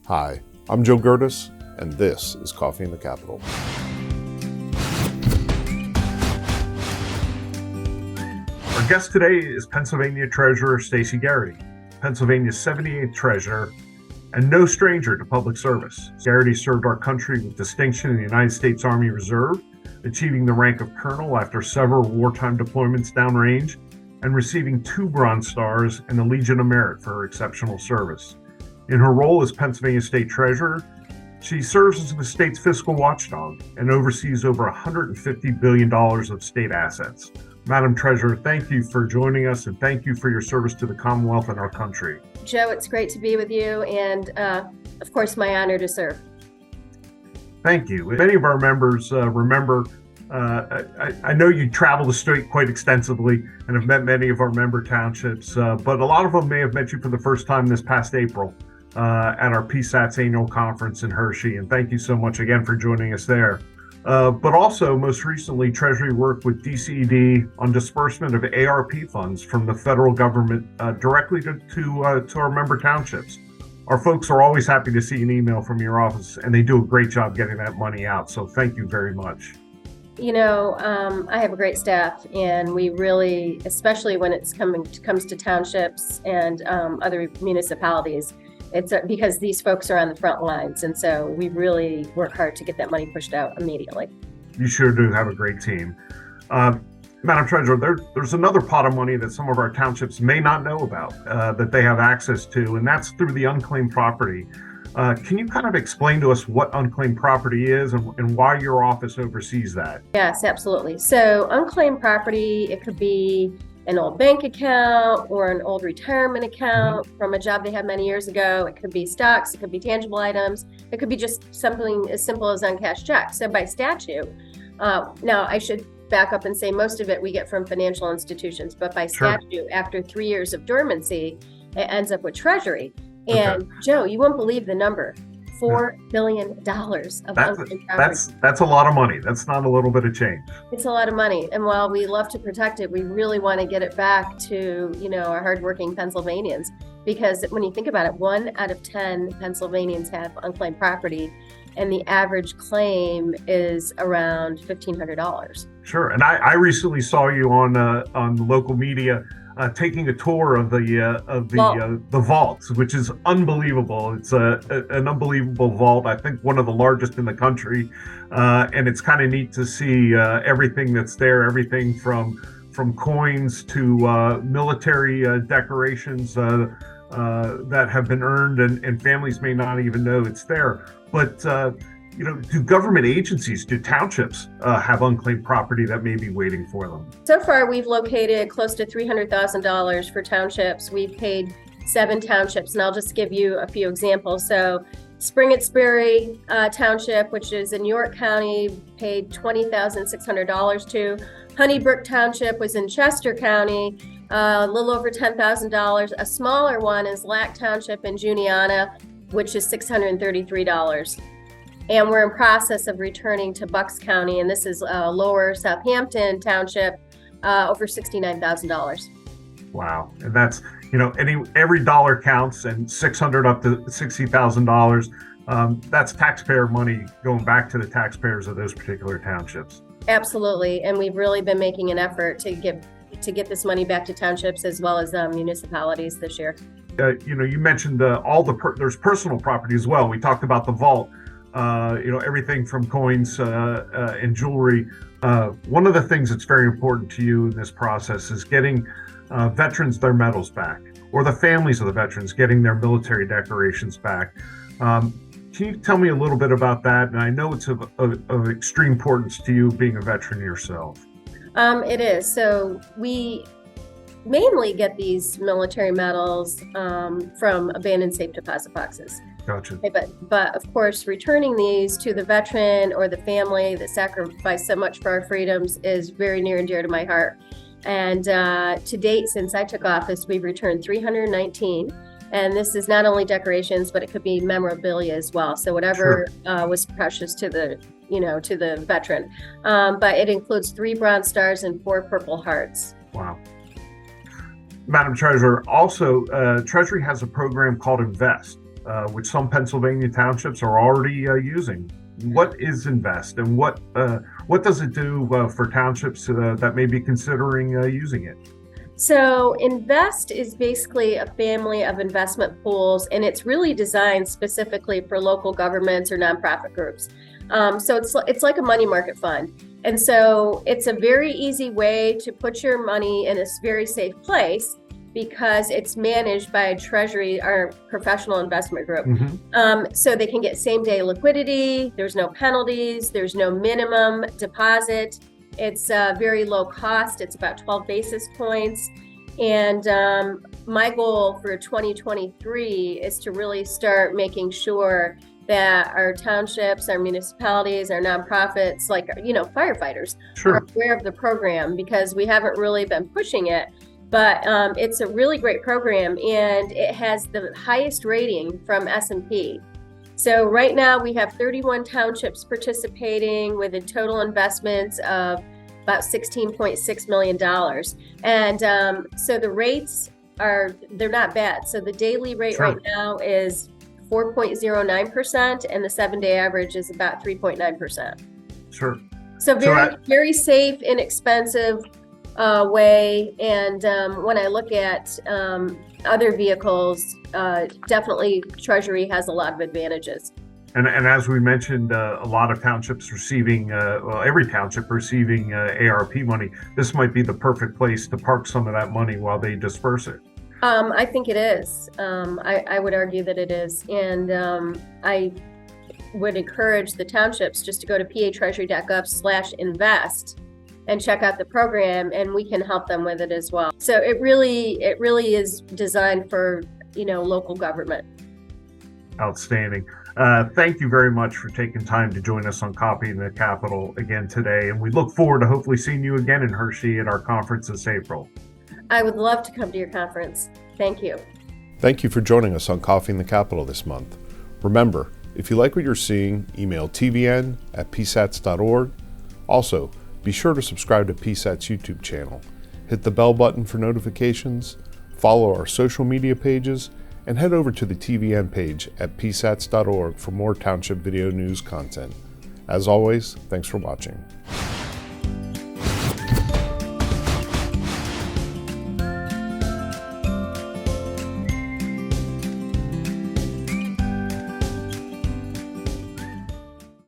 Hi, I'm Joe Gertis, and this is Coffee in the Capitol. Our guest today is Pennsylvania Treasurer Stacy Garrity, Pennsylvania's 78th treasurer, and no stranger to public service. Garrity served our country with distinction in the United States Army Reserve, achieving the rank of colonel after several wartime deployments downrange, and receiving 2 Bronze Stars and the Legion of Merit for her exceptional service. In her role as Pennsylvania State Treasurer, she serves as the state's fiscal watchdog and oversees over $150 billion of state assets. Madam Treasurer, thank you for joining us, and thank you for your service to the Commonwealth and our country. Joe, it's great to be with you, and of course, my honor to serve. Thank you. Many of our members remember, I know you travel the state quite extensively and have met many of our member townships, but a lot of them may have met you for the first time this past April at our PSATS annual conference in Hershey, and thank you so much again for joining us there. But also, most recently, Treasury worked with DCED on disbursement of ARP funds from the federal government directly to our member townships. Our folks are always happy to see an email from your office, and they do a great job getting that money out. So thank you very much. You know, I have a great staff, and we really, especially when it comes to townships and other municipalities, it's because these folks are on the front lines, and so we really work hard to get that money pushed out immediately. You sure do have a great team. Madam Treasurer, there's another pot of money that some of our townships may not know about that they have access to, and that's through the unclaimed property. Can you kind of explain to us what unclaimed property is and why your office oversees that? Yes, absolutely. So unclaimed property, it could be an old bank account or an old retirement account from a job they had many years ago. It could be stocks, it could be tangible items, it could be just something as simple as uncashed checks. So by statute, now I should back up and say most of it we get from financial institutions, but by statute, after 3 years of dormancy, it ends up with Treasury. And Joe, you won't believe the number. $4 billion of unclaimed property. That's a lot of money. That's not a little bit of change. It's a lot of money. And while we love to protect it, we really want to get it back to, our hardworking Pennsylvanians. Because when you think about it, 1 out of 10 Pennsylvanians have unclaimed property, and the average claim is around $1,500. Sure. And I recently saw you on local media taking a tour of the vaults, which is unbelievable. It's an unbelievable vault. I think one of the largest in the country, and it's kind of neat to see everything that's there. Everything from coins to military decorations that have been earned, and families may not even know it's there. But do government agencies, do townships have unclaimed property that may be waiting for them? So far, we've located close to $300,000 for townships. We've paid 7 townships, and I'll just give you a few examples. So Spring-Itsbury Township, which is in York County, paid $20,600 to. Honeybrook Township was in Chester County, a little over $10,000. A smaller one is Lack Township in Juniata, which is $633. And we're in process of returning to Bucks County, and this is Lower Southampton Township, over $69,000. Wow. And that's, every dollar counts, and $600 up to $60,000. That's taxpayer money going back to the taxpayers of those particular townships. Absolutely. And we've really been making an effort to get this money back to townships as well as municipalities this year. You mentioned there's personal property as well. We talked about the vault. Everything from coins and jewelry. One of the things that's very important to you in this process is getting veterans their medals back, or the families of the veterans getting their military decorations back. Can you tell me a little bit about that? And I know it's of extreme importance to you being a veteran yourself. It is. So we mainly get these military medals from abandoned safe deposit boxes. Gotcha. But of course, returning these to the veteran or the family that sacrificed so much for our freedoms is very near and dear to my heart. And to date, since I took office, we've returned 319. And this is not only decorations, but it could be memorabilia as well. So whatever was precious to the veteran. But it includes 3 Bronze Stars and 4 Purple Hearts. Wow. Madam Treasurer, also, Treasury has a program called Invest. which some Pennsylvania townships are already using. What is Invest, and what does it do for townships that may be considering using it? So Invest is basically a family of investment pools, and it's really designed specifically for local governments or nonprofit groups. So it's like a money market fund. And so it's a very easy way to put your money in a very safe place because it's managed by a treasury or professional investment group. So they can get same day liquidity. There's no penalties. There's no minimum deposit. It's very low cost. It's about 12 basis points. And my goal for 2023 is to really start making sure that our townships, our municipalities, our nonprofits, like, firefighters are aware of the program, because we haven't really been pushing it. But it's a really great program, and it has the highest rating from S&P. So right now we have 31 townships participating with a total investments of about $16.6 million. And so the rates they're not bad. So the daily rate right now is 4.09%, and the 7-day average is about 3.9%. Sure. So very safe, inexpensive way. And when I look at other vehicles, definitely Treasury has a lot of advantages. And as we mentioned, a lot of townships receiving, every township receiving ARP money. This might be the perfect place to park some of that money while they disperse it. I think it is. I would argue that it is. And I would encourage the townships just to go to patreasury.gov/invest and check out the program, and we can help them with it as well. So it really is designed for, local government. Outstanding. Thank you very much for taking time to join us on Copying the Capitol again today. And we look forward to hopefully seeing you again in Hershey at our conference this April. I would love to come to your conference. Thank you. Thank you for joining us on Coffee in the Capitol this month. Remember, if you like what you're seeing, email tvn@psats.org. Also, be sure to subscribe to PSAT's YouTube channel. Hit the bell button for notifications, follow our social media pages, and head over to the TVN page at psats.org for more Township video news content. As always, thanks for watching.